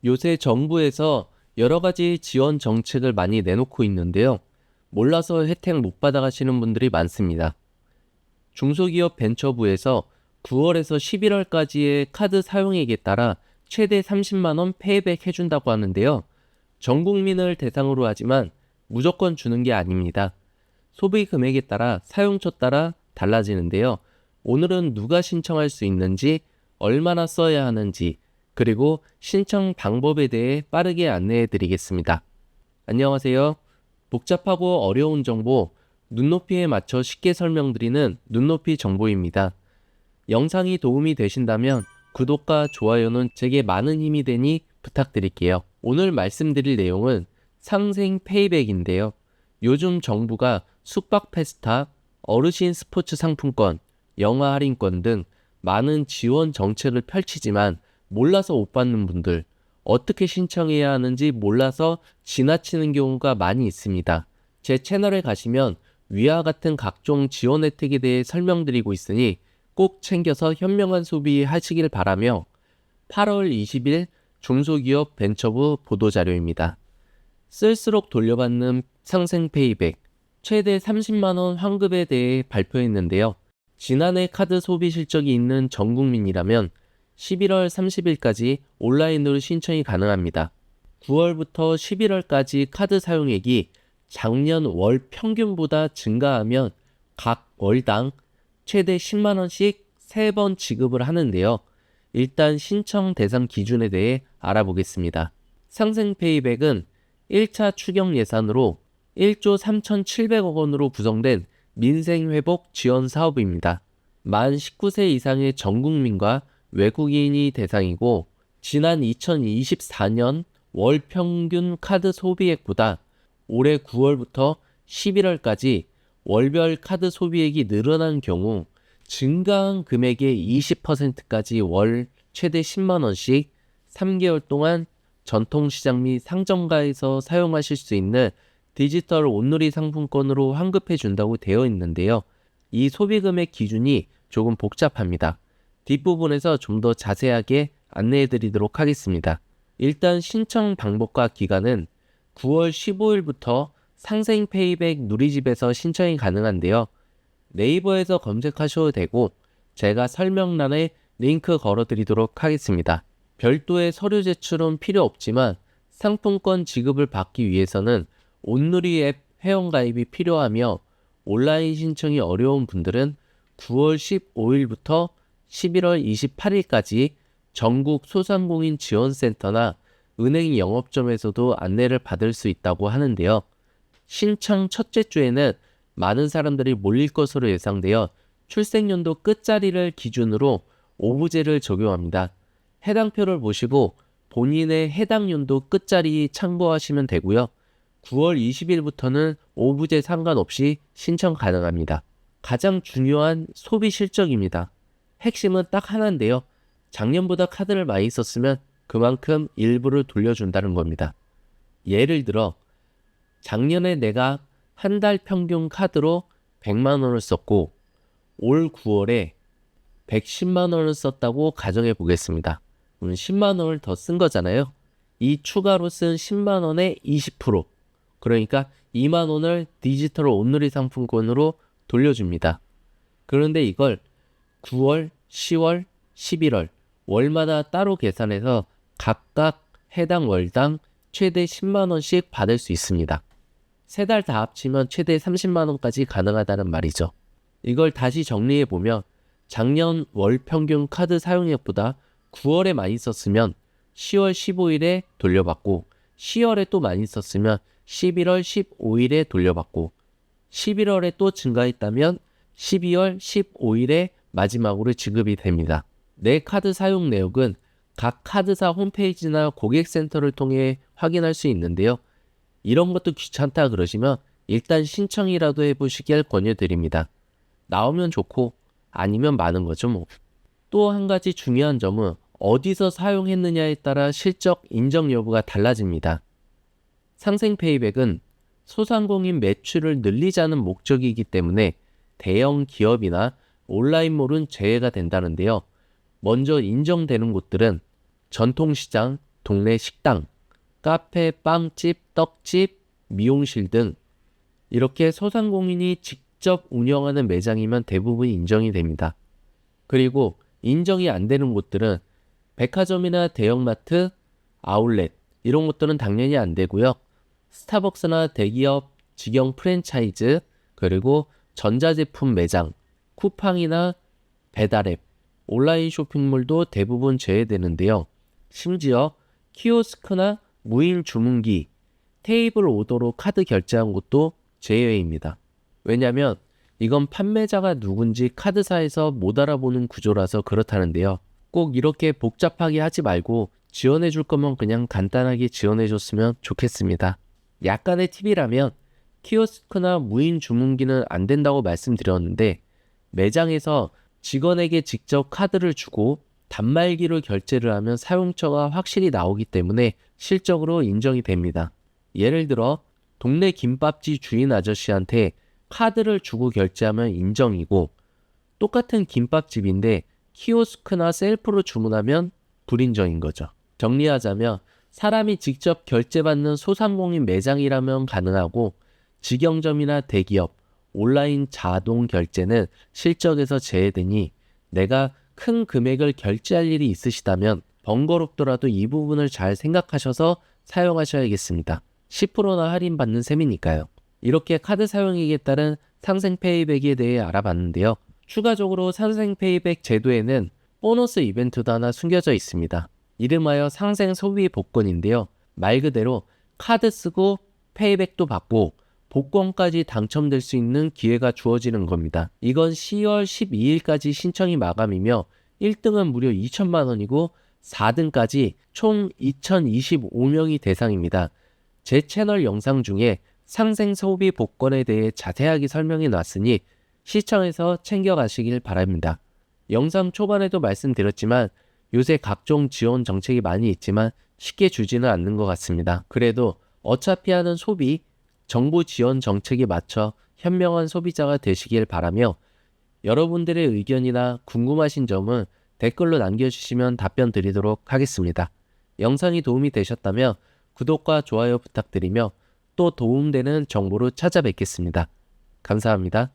요새 정부에서 여러 가지 지원 정책을 많이 내놓고 있는데요. 몰라서 혜택 못 받아가시는 분들이 많습니다. 중소기업 벤처부에서 9월에서 11월까지의 카드 사용액에 따라 최대 30만 원 페이백 해준다고 하는데요. 전 국민을 대상으로 하지만 무조건 주는 게 아닙니다. 소비 금액에 따라 사용처 따라 달라지는데요. 오늘은 누가 신청할 수 있는지, 얼마나 써야 하는지, 그리고 신청 방법에 대해 빠르게 안내해 드리겠습니다. 안녕하세요. 복잡하고 어려운 정보, 눈높이에 맞춰 쉽게 설명드리는 눈높이 정보입니다. 영상이 도움이 되신다면 구독과 좋아요는 제게 많은 힘이 되니 부탁드릴게요. 오늘 말씀드릴 내용은 상생 페이백인데요. 요즘 정부가 숙박 페스타, 어르신 스포츠 상품권, 영화 할인권 등 많은 지원 정책을 펼치지만 몰라서 못 받는 분들, 어떻게 신청해야 하는지 몰라서 지나치는 경우가 많이 있습니다. 제 채널에 가시면 위와 같은 각종 지원 혜택에 대해 설명드리고 있으니 꼭 챙겨서 현명한 소비하시길 바라며 8월 20일 중소기업 벤처부 보도자료입니다. 쓸수록 돌려받는 상생 페이백, 최대 30만원 환급에 대해 발표했는데요. 지난해 카드 소비 실적이 있는 전 국민이라면 11월 30일까지 온라인으로 신청이 가능합니다. 9월부터 11월까지 카드 사용액이 작년 월 평균보다 증가하면 각 월당 최대 10만원씩 3번 지급을 하는데요. 일단 신청 대상 기준에 대해 알아보겠습니다. 상생 페이백은 1차 추경 예산으로 1조 3,700억 원으로 구성된 민생회복 지원 사업입니다. 만 19세 이상의 전 국민과 외국인이 대상이고 지난 2024년 월 평균 카드 소비액보다 올해 9월부터 11월까지 월별 카드 소비액이 늘어난 경우 증가한 금액의 20%까지 월 최대 10만원씩 3개월 동안 전통시장 및 상점가에서 사용하실 수 있는 디지털 온누리 상품권으로 환급해 준다고 되어 있는데요. 이 소비금액 기준이 조금 복잡합니다. 뒷부분에서 좀 더 자세하게 안내해 드리도록 하겠습니다. 일단 신청 방법과 기간은 9월 15일부터 상생 페이백 누리집에서 신청이 가능한데요. 네이버에서 검색하셔도 되고 제가 설명란에 링크 걸어 드리도록 하겠습니다. 별도의 서류 제출은 필요 없지만 상품권 지급을 받기 위해서는 온누리 앱 회원가입이 필요하며 온라인 신청이 어려운 분들은 9월 15일부터 11월 28일까지 전국 소상공인 지원센터나 은행 영업점에서도 안내를 받을 수 있다고 하는데요. 신청 첫째 주에는 많은 사람들이 몰릴 것으로 예상되어 출생연도 끝자리를 기준으로 오부제를 적용합니다. 해당 표를 보시고 본인의 해당 연도 끝자리 참고하시면 되고요. 9월 20일부터는 오부제 상관없이 신청 가능합니다. 가장 중요한 소비 실적입니다. 핵심은 딱 하나인데요. 작년보다 카드를 많이 썼으면 그만큼 일부를 돌려준다는 겁니다. 예를 들어 작년에 내가 한 달 평균 카드로 100만 원을 썼고 올 9월에 110만 원을 썼다고 가정해 보겠습니다. 10만 원을 더 쓴 거잖아요. 이 추가로 쓴 10만 원의 20%, 그러니까 2만 원을 디지털 온누리 상품권으로 돌려줍니다. 그런데 이걸 9월, 10월, 11월 월마다 따로 계산해서 각각 해당 월당 최대 10만 원씩 받을 수 있습니다. 3달 다 합치면 최대 30만 원까지 가능하다는 말이죠. 이걸 다시 정리해 보면 작년 월 평균 카드 사용액보다 9월에 많이 썼으면 10월 15일에 돌려받고 10월에 또 많이 썼으면 11월 15일에 돌려받고 11월에 또 증가했다면 12월 15일에 마지막으로 지급이 됩니다. 내 카드 사용 내역은 각 카드사 홈페이지나 고객센터를 통해 확인할 수 있는데요. 이런 것도 귀찮다 그러시면 일단 신청이라도 해보시길 권유드립니다. 나오면 좋고 아니면 많은 거죠 뭐. 또 한 가지 중요한 점은 어디서 사용했느냐에 따라 실적 인정 여부가 달라집니다. 상생 페이백은 소상공인 매출을 늘리자는 목적이기 때문에 대형 기업이나 온라인몰은 제외가 된다는데요. 먼저 인정되는 곳들은 전통시장, 동네 식당, 카페, 빵집, 떡집, 미용실 등 이렇게 소상공인이 직접 운영하는 매장이면 대부분 인정이 됩니다. 그리고 인정이 안 되는 곳들은 백화점이나 대형마트, 아울렛 이런 것들은 당연히 안 되고요. 스타벅스나 대기업 직영 프랜차이즈, 그리고 전자제품 매장, 쿠팡이나 배달앱, 온라인 쇼핑몰도 대부분 제외되는데요. 심지어 키오스크나 무인 주문기, 테이블 오더로 카드 결제한 곳도 제외입니다. 왜냐면 이건 판매자가 누군지 카드사에서 못 알아보는 구조라서 그렇다는데요. 꼭 이렇게 복잡하게 하지 말고 지원해 줄 거면 그냥 간단하게 지원해 줬으면 좋겠습니다. 약간의 팁이라면 키오스크나 무인 주문기는 안 된다고 말씀드렸는데 매장에서 직원에게 직접 카드를 주고 단말기로 결제를 하면 사용처가 확실히 나오기 때문에 실적으로 인정이 됩니다. 예를 들어 동네 김밥집 주인 아저씨한테 카드를 주고 결제하면 인정이고, 똑같은 김밥집인데 키오스크나 셀프로 주문하면 불인정인 거죠. 정리하자면 사람이 직접 결제받는 소상공인 매장이라면 가능하고, 직영점이나 대기업, 온라인 자동 결제는 실적에서 제외되니 내가 큰 금액을 결제할 일이 있으시다면 번거롭더라도 이 부분을 잘 생각하셔서 사용하셔야겠습니다. 10%나 할인받는 셈이니까요. 이렇게 카드 사용액에 따른 상생 페이백에 대해 알아봤는데요. 추가적으로 상생 페이백 제도에는 보너스 이벤트도 하나 숨겨져 있습니다. 이름하여 상생 소비 복권인데요. 말 그대로 카드 쓰고 페이백도 받고 복권까지 당첨될 수 있는 기회가 주어지는 겁니다. 이건 10월 12일까지 신청이 마감이며 1등은 무려 2천만 원이고 4등까지 총 2025명이 대상입니다. 제 채널 영상 중에 상생 소비 복권에 대해 자세하게 설명해 놨으니 시청해서 챙겨가시길 바랍니다. 영상 초반에도 말씀드렸지만 요새 각종 지원 정책이 많이 있지만 쉽게 주지는 않는 것 같습니다. 그래도 어차피 하는 소비, 정부 지원 정책에 맞춰 현명한 소비자가 되시길 바라며 여러분들의 의견이나 궁금하신 점은 댓글로 남겨주시면 답변 드리도록 하겠습니다. 영상이 도움이 되셨다면 구독과 좋아요 부탁드리며 또 도움되는 정보로 찾아뵙겠습니다. 감사합니다.